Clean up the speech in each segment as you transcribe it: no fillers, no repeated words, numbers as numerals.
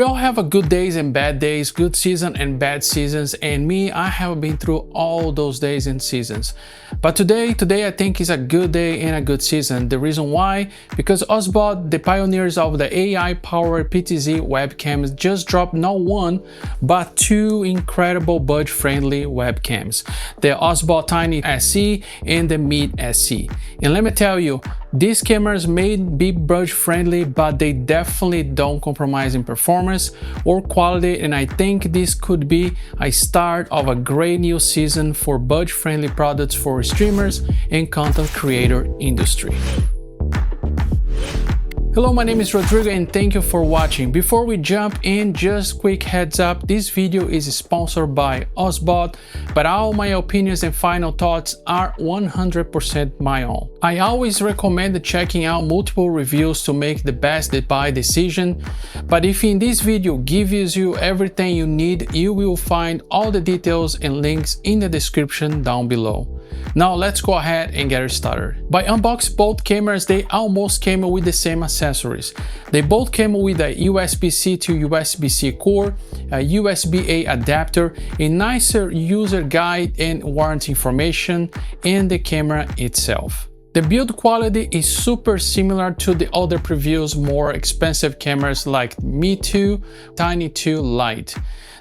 We all have a good days and bad days, good season and bad seasons, and me, I have been through all those days and seasons. But today I think is a good day and a good season. The reason why? Because OBSBOT, the pioneers of the AI-powered PTZ webcams, just dropped not one, but two incredible budget-friendly webcams, the OBSBOT Tiny SE and the Mid SE. And let me tell you, these cameras may be budget-friendly, but they definitely don't compromise in performance or quality, and I think this could be a start of a great new season for budget-friendly products for streamers and content creator industry. Hello, my name is Rodrigo and thank you for watching. Before we jump in, just quick heads up, this video is sponsored by OBSBOT, but all my opinions and final thoughts are 100% my own. I always recommend checking out multiple reviews to make the best buy decision, but if in this video gives you everything you need, you will find all the details and links in the description down below. Now let's go ahead and get started. By unboxing both cameras, they almost came with the same accessories. They both came with a USB-C to USB-C cord, a USB-A adapter, a nicer user guide and warranty information, and the camera itself. The build quality is super similar to the other previous more expensive cameras like Mi 2, Tiny 2 Lite.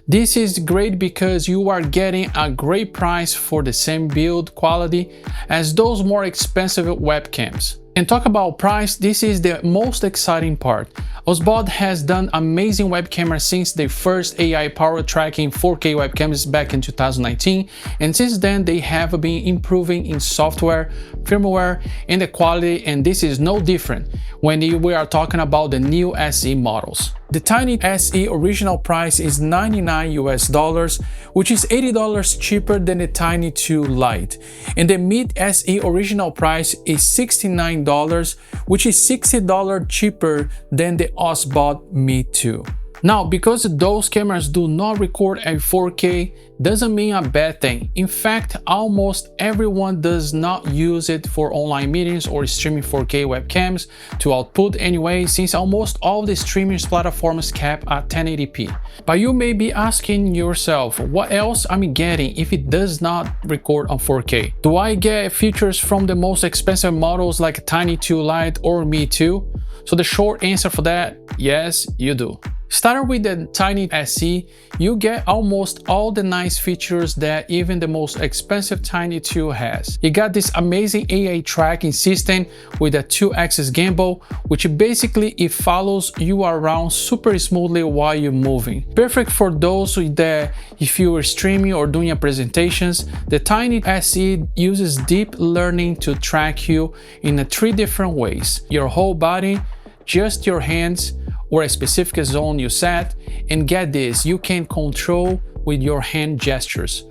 This is great because you are getting a great price for the same build quality as those more expensive webcams. And talk about price, this is the most exciting part. OBSBOT has done amazing web cameras since their first AI-powered tracking 4K webcams back in 2019, and since then they have been improving in software, firmware, and the quality, and this is no different when we are talking about the new SE models. The Tiny SE original price is $99 US, which is $80 cheaper than the Tiny 2 Lite. And the Mid SE original price is $69, which is $60 cheaper than the OBSBOT Mid 2. Now, because those cameras do not record at 4K, doesn't mean a bad thing. In fact, almost everyone does not use it for online meetings or streaming 4K webcams to output anyway, since almost all the streaming platforms cap at 1080p. But you may be asking yourself, what else I'm getting if it does not record on 4K? Do I get features from the most expensive models like Tiny 2 Lite or Mi 2? So the short answer for that, yes, you do. Starting with the Tiny SE, you get almost all the nice features that even the most expensive Tiny 2 has. You got this amazing AI tracking system with a 2-axis gimbal, which basically it follows you around super smoothly while you're moving. Perfect for those that if you are streaming or doing presentations. The Tiny SE uses deep learning to track you in 3 different ways: your whole body, just your hands, or a specific zone you set, and get this, you can control with your hand gestures.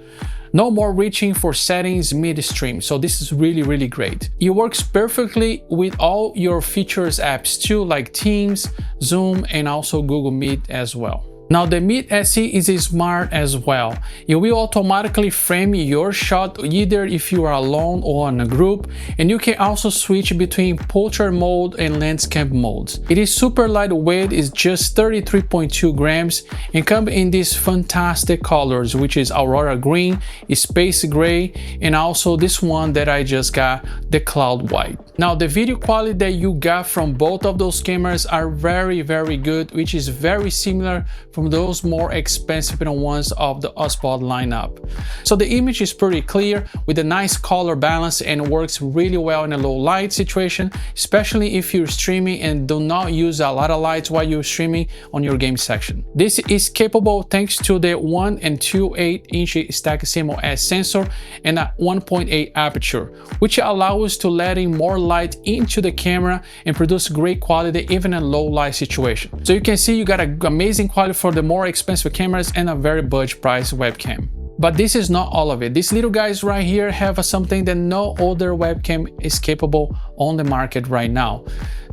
No more reaching for settings mid-stream, so this is really great. It works perfectly with all your features apps too, like Teams, Zoom, and also Google Meet as well. Now the Mid SE is smart as well. It will automatically frame your shot either if you are alone or in a group, and you can also switch between portrait mode and landscape modes. It is super lightweight, it's just 33.2 grams, and comes in these fantastic colors, which is Aurora Green, Space Gray, and also this one that I just got, the Cloud White. Now the video quality that you got from both of those cameras are very good, which is very similar from those more expensive ones of the OBSBOT lineup. So the image is pretty clear with a nice color balance and works really well in a low light situation, especially if you're streaming and do not use a lot of lights while you're streaming on your game section. This is capable thanks to the 1 and 2.8-inch stack CMOS sensor and a 1.8 aperture, which allows to letting more light into the camera and produce great quality even in low light situation. So you can see you got an amazing quality for the more expensive cameras and a very budget price webcam. But this is not all of it. These little guys right here have something that no other webcam is capable on the market right now.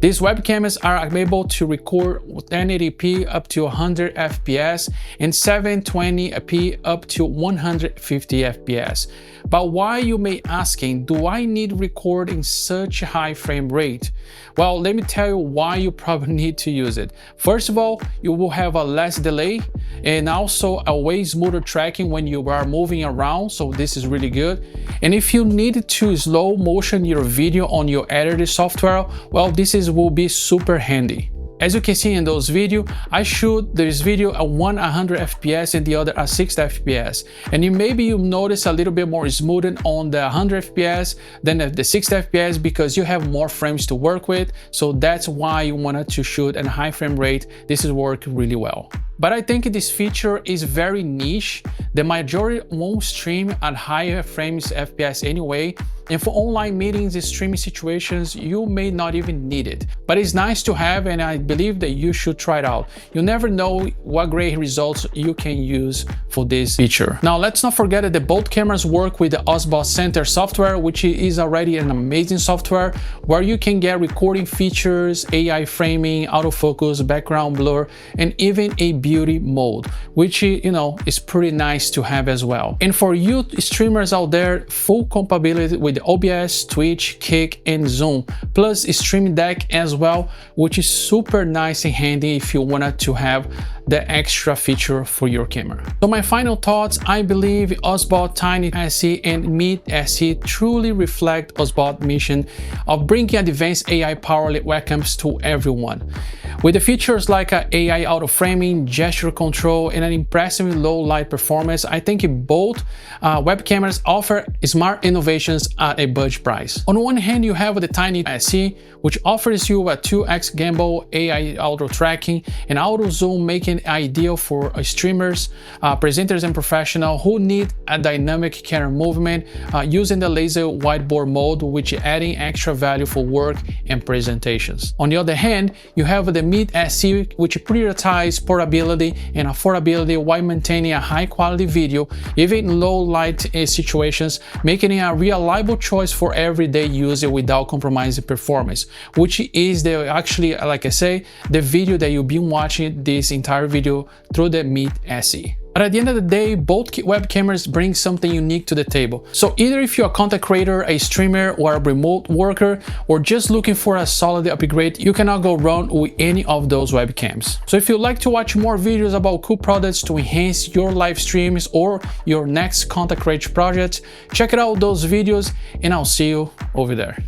These webcams are able to record 1080p up to 100 fps and 720p up to 150 fps. But why, you may asking, do I need record in such a high frame rate? Well, let me tell you why you probably need to use it. First of all, you will have a less delay and also a way smoother tracking when you are moving around, so this is really good. And if you need to slow motion your video on your editing software, well, will be super handy. As you can see in those videos, I shoot this video at 100 fps and the other at 60 fps. And maybe you notice a little bit more smoothing on the 100 fps than the 60 fps because you have more frames to work with. So that's why you wanted to shoot at a high frame rate. This is working really well. But I think this feature is very niche. The majority won't stream at higher frames FPS anyway, and for online meetings and streaming situations, you may not even need it. But it's nice to have, and I believe that you should try it out. You never know what great results you can use for this feature. Now, let's not forget that both cameras work with the OBSBOT Center software, which is already an amazing software where you can get recording features, AI framing, autofocus, background blur, and even a beauty mode, which, you know, is pretty nice to have as well. And for you streamers out there, full compatibility with the OBS, Twitch, Kick, and Zoom, plus Stream Deck as well, which is super nice and handy if you wanted to have the extra feature for your camera. So my final thoughts, I believe OBSBOT Tiny SE and Meet SE truly reflect OBSBOT mission of bringing advanced AI-powered webcams to everyone. With the features like AI auto framing, gesture control, and an impressively low light performance, I think both web cameras offer smart innovations at a budget price. On one hand, you have the Tiny SE, which offers you a 2x gimbal, AI auto tracking, and auto zoom, making it ideal for streamers, presenters, and professionals who need a dynamic camera movement using the laser whiteboard mode, which is adding extra value for work and presentations. On the other hand, you have the Meet SE, which prioritizes portability and affordability while maintaining a high quality video, even in low light situations, making it a reliable choice for everyday use without compromising performance, which is actually, like I say, the video that you've been watching this entire video through the Meet SE. But at the end of the day, both web cameras bring something unique to the table. So either if you're a content creator, a streamer, or a remote worker, or just looking for a solid upgrade, you cannot go wrong with any of those webcams. So if you'd like to watch more videos about cool products to enhance your live streams or your next content creation project, check out those videos, and I'll see you over there.